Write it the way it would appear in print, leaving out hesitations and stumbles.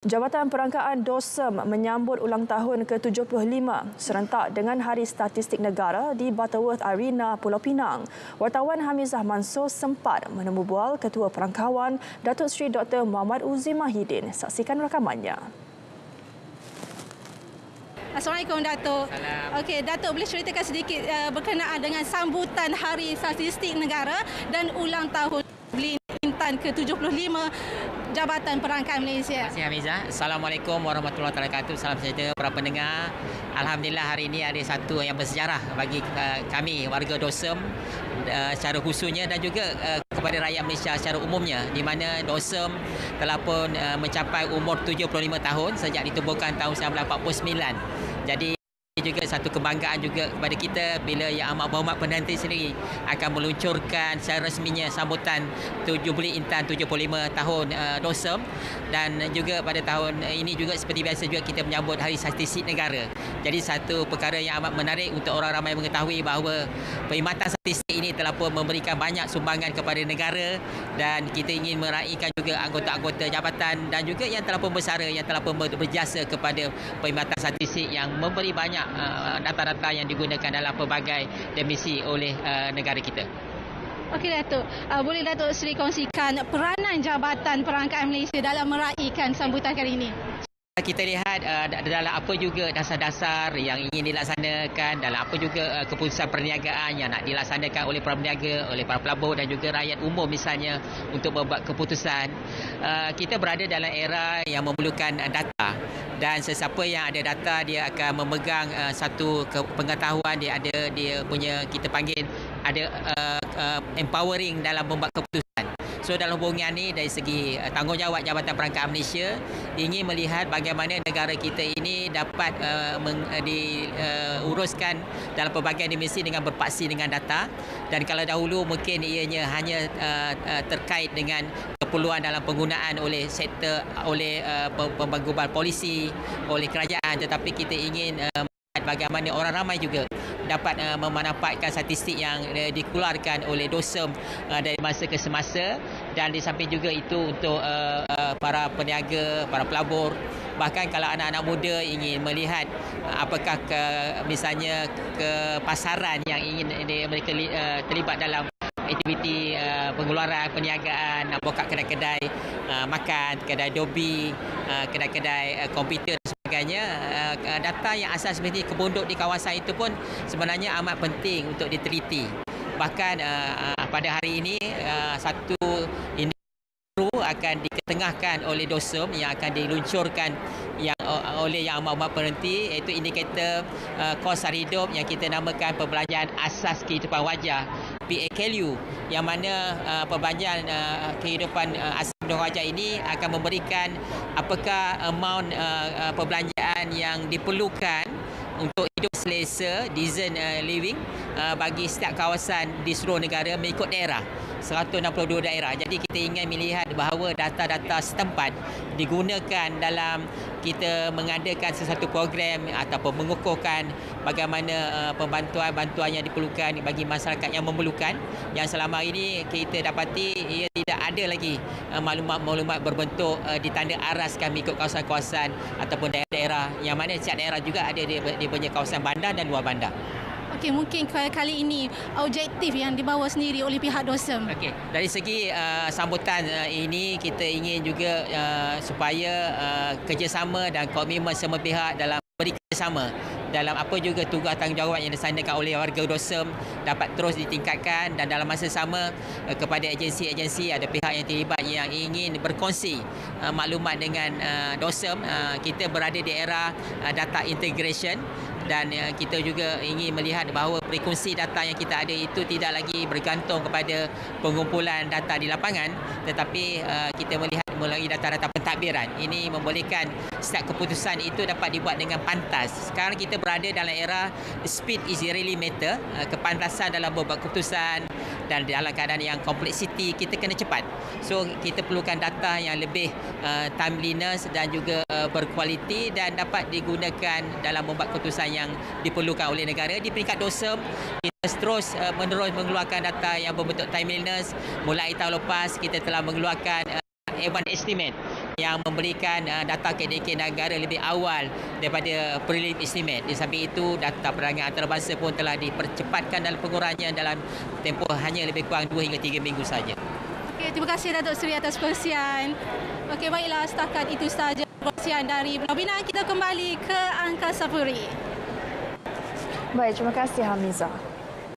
Jabatan Perangkaan DOSEM menyambut ulang tahun ke-75 serentak dengan Hari Statistik Negara di Butterworth Arena, Pulau Pinang. Wartawan Hamizah Mansur sempat menemu bual Ketua Perangkawan Datuk Seri Dr. Muhammad Uzi Mahidin. Saksikan rakamannya. Assalamualaikum Datuk. Okey, Datuk boleh ceritakan sedikit berkenaan dengan sambutan Hari Statistik Negara dan ulang tahun Intan ke-75 Jabatan Perangkaan Malaysia. Terima kasih Hamizah. Assalamualaikum warahmatullahi wabarakatuh. Salam sejahtera para pendengar. Alhamdulillah hari ini ada satu yang bersejarah bagi kami warga DOSEM secara khususnya dan juga kepada rakyat Malaysia secara umumnya, di mana DOSEM telah pun mencapai umur 75 tahun sejak ditubuhkan tahun 1949. Jadi juga satu kebanggaan juga kepada kita bila Yang Amat Berhormat Perdana Menteri sendiri akan meluncurkan secara resminya sambutan Jubilee Intan 75 tahun DOSEM, dan juga pada tahun ini juga seperti biasa juga kita menyambut Hari Statistik Negara. Jadi satu perkara yang amat menarik untuk orang ramai mengetahui bahawa perkhidmatan statistik ini telah pun memberikan banyak sumbangan kepada negara, dan kita ingin meraihkan juga anggota-anggota jabatan dan juga yang telah pun bersara, yang telah pun berjasa kepada perkhidmatan statistik yang memberi banyak data-data yang digunakan dalam pelbagai dimensii oleh negara kita. Okey Datuk, boleh Datuk Seri kongsikan peranan Jabatan Perangkaan Malaysia dalam meraihkan sambutan kali ini? Kita lihat dalam apa juga dasar-dasar yang ingin dilaksanakan, dalam apa juga keputusan perniagaan yang nak dilaksanakan oleh para peniaga, oleh para pelabur dan juga rakyat umum misalnya untuk membuat keputusan. Kita berada dalam era yang memerlukan data, dan sesiapa yang ada data dia akan memegang satu pengetahuan, dia punya, kita panggil ada empowering dalam membuat keputusan. So dalam hubungan ini dari segi tanggungjawab Jabatan Perangkaan Malaysia ingin melihat bagaimana negara kita ini dapat diuruskan dalam pelbagai dimensi dengan berpaksi dengan data. Dan kalau dahulu mungkin ianya hanya terkait dengan keperluan dalam penggunaan oleh sektor, oleh pembangunan polisi, oleh kerajaan, tetapi kita ingin bagaimana orang ramai juga dapat memanfaatkan statistik yang dikeluarkan oleh DOSEM dari masa ke semasa, dan di samping juga itu untuk para peniaga, para pelabur, bahkan kalau anak-anak muda ingin melihat apakah misalnya ke pasaran yang ingin mereka terlibat dalam aktiviti pengeluaran perniagaan, nak buka kedai-kedai makan, kedai dobi, kedai-kedai komputer dan sebagainya. Data yang asal seperti kebunduk di kawasan itu pun sebenarnya amat penting untuk diteliti. Bahkan pada hari ini satu baru akan diketengahkan oleh DOSEM yang akan diluncurkan oleh Yang Amat Berhormat Perdana Menteri, iaitu indikator kos sara hidup yang kita namakan perbelanjaan asas kehidupan wajar, PAKLU, yang mana perbelanjaan kehidupan asas kehidupan wajar ini akan memberikan apakah amount perbelanjaan yang diperlukan untuk hidup selesa, decent living bagi setiap kawasan di seluruh negara mengikut daerah, 162 daerah. Jadi kita ingin melihat bahawa data-data setempat digunakan dalam kita mengadakan sesuatu program ataupun mengukuhkan bagaimana bantuan-bantuan yang diperlukan bagi masyarakat yang memerlukan, yang selama ini kita dapati ia tidak ada lagi maklumat-maklumat berbentuk ditanda araskan mengikut kawasan-kawasan ataupun daerah-daerah, yang mana setiap daerah juga ada dia punya kawasan bandar dan luar bandar. Okey, mungkin kali ini objektif yang dibawa sendiri oleh pihak DOSEM. Okey, dari segi sambutan ini kita ingin juga supaya kerjasama dan komitmen semua pihak dalam bekerjasama dalam apa juga tugas tanggungjawab yang dilaksanakan oleh warga DOSEM dapat terus ditingkatkan, dan dalam masa sama kepada agensi-agensi, ada pihak yang terlibat yang ingin berkongsi maklumat dengan DOSEM. Kita berada di era data integration, dan kita juga ingin melihat bahawa frekuensi data yang kita ada itu tidak lagi bergantung kepada pengumpulan data di lapangan, tetapi kita melihat melalui data-data pentadbiran. Ini membolehkan setiap keputusan itu dapat dibuat dengan pantas. Sekarang kita berada dalam era speed is really matter, kepantasan dalam membuat keputusan, dan dalam keadaan yang kompleksiti kita kena cepat. So kita perlukan data yang lebih timeliness dan juga berkualiti, dan dapat digunakan dalam membuat keputusan yang diperlukan oleh negara. Di peringkat DOSEM, kita terus menerus mengeluarkan data yang berbentuk timeliness. Mulai tahun lepas kita telah mengeluarkan advance estimate yang memberikan data KDK negara lebih awal daripada prelim estimate. Di samping itu, data perangan antarabangsa pun telah dipercepatkan dalam pengurangnya dalam tempoh hanya lebih kurang 2 hingga 3 minggu saja. Okey, terima kasih Datuk Seri atas perkongsian. Okey, baiklah, setakat itu sahaja perkongsian dari Pulau Pinang. Kita kembali ke Angkasa Puri. Baik, terima kasih Hamizah.